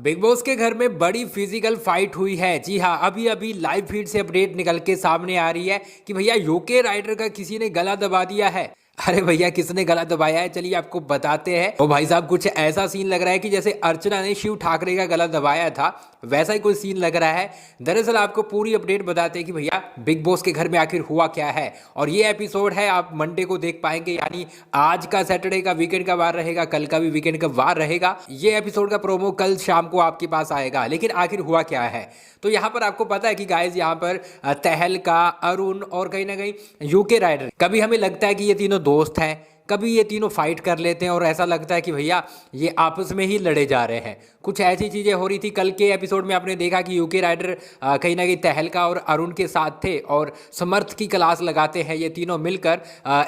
Big boss के घर में बड़ी फिजिकल फाइट हुई है। जी हाँ, अभी अभी लाइव फीड से अपडेट निकल के सामने आ रही है कि भैया यूके राइडर का किसी ने गला दबा दिया है। अरे भैया किसने गला दबाया है, चलिए आपको बताते हैं। तो भाई साहब कुछ ऐसा सीन लग रहा है कि जैसे अर्चना ने शिव ठाकरे का गला दबाया था, वैसा ही कोई सीन लग रहा है। दरअसल आपको पूरी अपडेट बताते हैं कि भैया बिग बॉस के घर में आखिर हुआ क्या है। और ये एपिसोड है आप मंडे को देख पाएंगे, यानी आज का सैटरडे का वीकेंड का वार रहेगा, कल का भी वीकेंड का वार रहेगा। ये एपिसोड का प्रोमो कल शाम को आपके पास आएगा। लेकिन आखिर हुआ क्या है, तो यहाँ पर आपको पता है कि गाइज यहाँ पर तहलका, अरुण और कहीं ना कहीं यूके राइडर, कभी हमें लगता है कि ये तीनों दोस्त हैं, कभी ये तीनों फाइट कर लेते हैं और ऐसा लगता है कि भैया ये आपस में ही लड़े जा रहे हैं। कुछ ऐसी चीज़ें हो रही थी। कल के एपिसोड में आपने देखा कि यूके राइडर कहीं ना कहीं तहलका और अरुण के साथ थे और समर्थ की क्लास लगाते हैं ये तीनों मिलकर।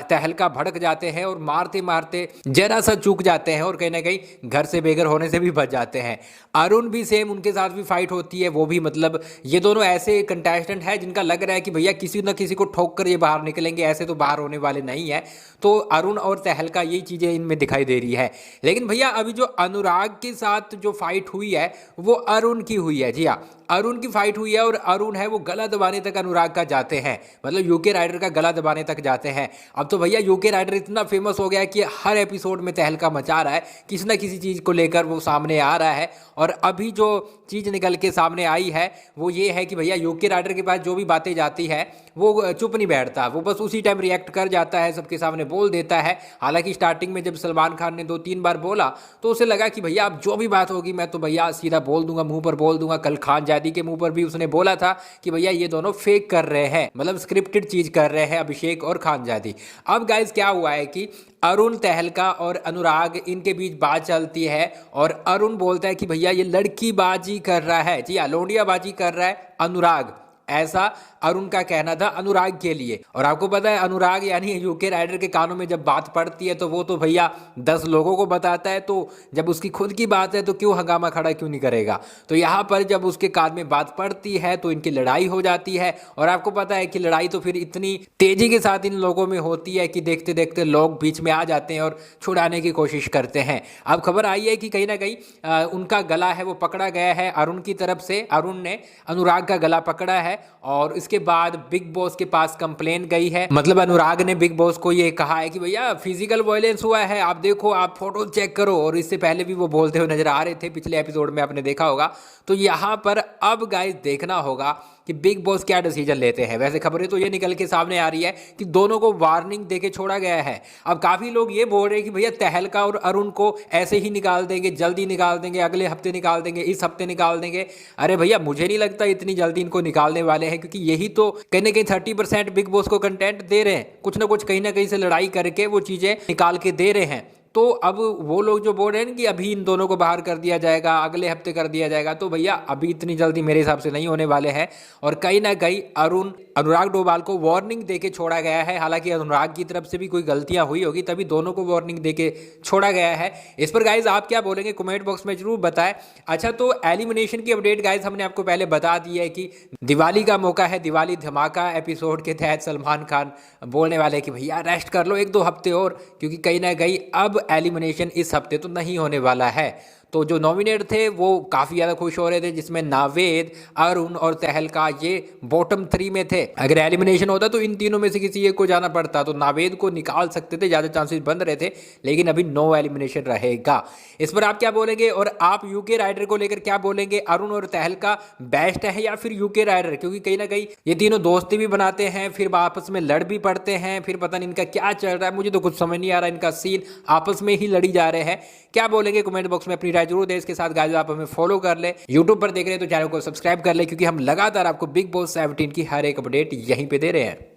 तहलका भड़क जाते हैं और मारते मारते जरा सा चूक जाते हैं और कहीं ना कहीं घर से बेघर होने से भी बच जाते हैं। अरुण भी सेम, उनके साथ भी फाइट होती है। वो भी मतलब ये दोनों ऐसे कंटेस्टेंट हैं जिनका लग रहा है कि भैया किसी न किसी को ठोक कर ये बाहर निकलेंगे, ऐसे तो बाहर होने वाले नहीं है। तो अरुण और तहलका यही चीज़ें इनमें दिखाई दे रही है। लेकिन भैया अभी जो अनुराग के साथ जो फाइट हुई है वो अरुण की हुई है। जी हाँ, अरुण की फाइट हुई है और अरुण है वो गला दबाने तक अनुराग का जाते हैं, मतलब यूके राइडर का गला दबाने तक जाते हैं। अब तो भैया यूके राइडर इतना फेमस हो गया है कि हर एपिसोड में तहलका मचा रहा है, किसी ना किसी चीज़ को लेकर वो सामने आ रहा है। और अभी जो चीज़ निकल के सामने आई है वो ये है कि भैया यूके राइडर के पास जो भी बातें जाती है वो चुप नहीं बैठता, वो बस उसी टाइम रिएक्ट कर जाता है, सबके सामने बोल देता है। हालांकि स्टार्टिंग में जब सलमान खान ने 2-3 बार बोला तो उसे लगा कि भैया अब जो भी बात होगी मैं तो भैया सीधा बोल दूंगा, मुंह पर बोल दूंगा। कल खानजादी के मुंह पर भी उसने बोला था कि भैया ये दोनों फेक कर रहे हैं, मतलब स्क्रिप्टेड चीज कर रहे हैं, अभिषेक और खानजादी। अब गाइज क्या हुआ है कि अरुण, तहलका और अनुराग, इनके बीच बात चलती है और अरुण बोलता है कि भैया ये लड़की बाजी कर रहा है। जी हाँ, लोंडिया बाजी कर रहा है अनुराग, ऐसा अरुण का कहना था अनुराग के लिए। और आपको पता है अनुराग यानी यूके राइडर के कानों में जब बात पड़ती है तो वो तो भैया 10 लोगों को बताता है, तो जब उसकी खुद की बात है तो क्यों हंगामा खड़ा क्यों नहीं करेगा। तो यहाँ पर जब उसके कान में बात पड़ती है तो इनकी लड़ाई हो जाती है। और आपको पता है कि लड़ाई तो फिर इतनी तेजी के साथ इन लोगों में होती है कि देखते देखते लोग बीच में आ जाते हैं और छुड़ाने की कोशिश करते हैं। अब खबर आई है कि कहीं ना कहीं उनका गला है वो पकड़ा गया है अरुण की तरफ से। अरुण ने अनुराग का गला पकड़ा है और इसके बाद बिग बॉस के पास कंप्लेन गई है। मतलब अनुराग ने बिग बॉस को ये कहा है कि भैया फिजिकल वायलेंस हुआ है, आप देखो, आप फोटो चेक करो। और इससे पहले भी वो बोलते हुए नजर आ रहे थे, पिछले एपिसोड में आपने देखा होगा। तो यहाँ पर अब गाइस देखना होगा कि बिग बॉस क्या डिसीजन लेते हैं। वैसे खबरें तो ये निकल के सामने आ रही है कि दोनों को वार्निंग देके छोड़ा गया है। अब काफी लोग ये बोल रहे हैं कि भैया तहलका और अरुण को ऐसे ही निकाल देंगे, जल्दी निकाल देंगे, अगले हफ्ते निकाल देंगे, इस हफ्ते निकाल देंगे। अरे भैया मुझे नहीं लगता इतनी जल्दी इनको निकालने वाले हैं, क्योंकि यही तो कहीं ना कहीं 30% बिग बॉस को कंटेंट दे रहे हैं, कुछ ना कुछ कहीं ना कहीं से लड़ाई करके वो चीजें निकाल के दे रहे हैं। तो अब वो लोग जो बोल रहे हैं कि अभी इन दोनों को बाहर कर दिया जाएगा, अगले हफ्ते कर दिया जाएगा, तो भैया अभी इतनी जल्दी मेरे हिसाब से नहीं होने वाले हैं। और कहीं ना कहीं अनुराग डोभाल को वार्निंग देके छोड़ा गया है। हालांकि अनुराग की तरफ से भी कोई गलतियां हुई होगी तभी दोनों को वार्निंग देके छोड़ा गया है। इस पर गाइज आप क्या बोलेंगे कमेंट बॉक्स में जरूर बताएं। अच्छा, तो एलिमिनेशन की अपडेट गाइज हमने आपको पहले बता दी है कि दिवाली का मौका है, दिवाली धमाका एपिसोड के तहत सलमान खान बोलने वाले कि भैया रेस्ट कर लो 1-2 हफ्ते और, क्योंकि कहीं ना कहीं अब एलिमिनेशन इस हफ्ते तो नहीं होने वाला है। तो जो नॉमिनेट थे वो काफ़ी ज़्यादा खुश हो रहे थे, जिसमें नावेद, अरुण और तहलका ये बॉटम 3 में थे। अगर एलिमिनेशन होता तो इन तीनों में से किसी एक को जाना पड़ता, तो नावेद को निकाल सकते थे, ज़्यादा चांसेस बन रहे थे। लेकिन अभी नो एलिमिनेशन रहेगा। इस पर आप क्या बोलेंगे और आप यूके राइडर को लेकर क्या बोलेंगे? अरुण और तहलका बेस्ट है या फिर यूके राइडर? क्योंकि कहीं ना कहीं ये तीनों दोस्ती भी बनाते हैं, फिर आपस में लड़ भी पड़ते हैं, फिर पता नहीं इनका क्या चल रहा है, मुझे तो कुछ समझ नहीं आ रहा। इनका सीन आपस में ही लड़ी जा रहे हैं। क्या बोलेंगे कमेंट बॉक्स में अपनी राय जरूर दें। इसके साथ गाइस आप हमें फॉलो कर ले, यूट्यूब पर देख रहे हैं तो चैनल को सब्सक्राइब कर ले, क्योंकि हम लगातार आपको बिग बॉस 17 की हर एक अपडेट यहीं पे दे रहे हैं।